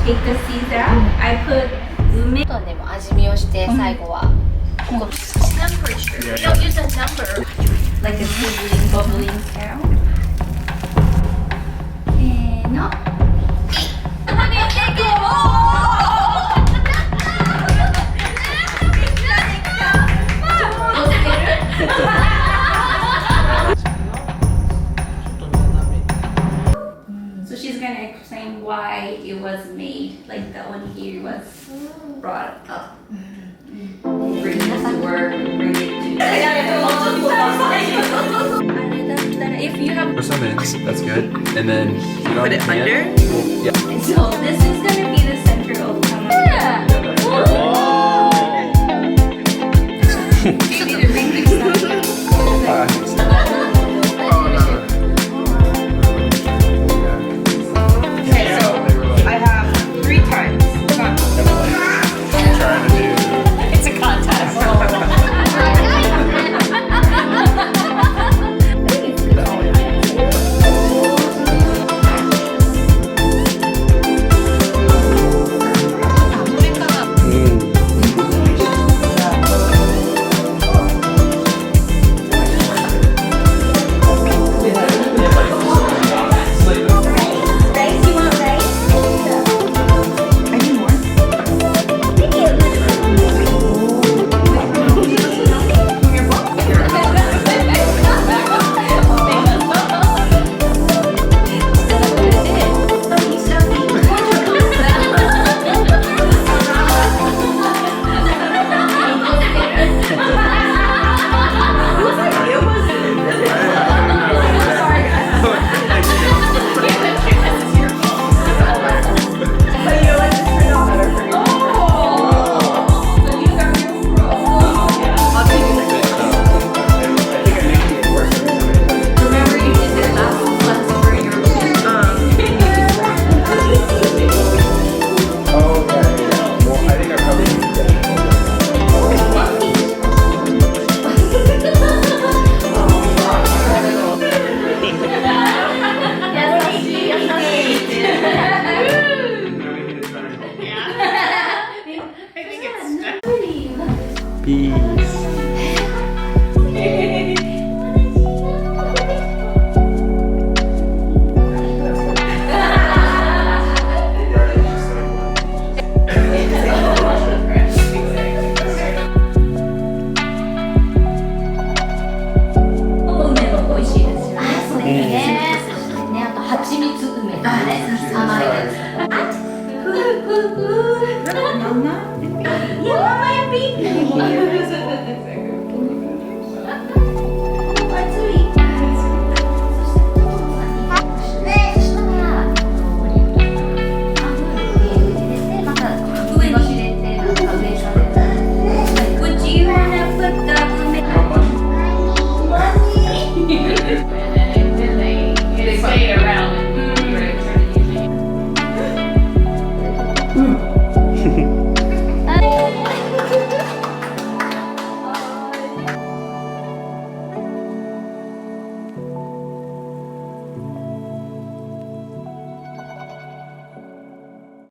take the seeds out. I put 梅。とでも味見をして最後は。Temperature. We don't use a number. Like a sizzling, bubbling sound. And no. So she's gonna explain why it was made, like the onigiri was brought up. Bring this to work, bring it to. If you have. Or some in, that's good. And then Put it under? Yeah. So this is gonna be the center of. Okay, so I have 3 times. Trying to do. It's a contest. Peace. Mama, my baby.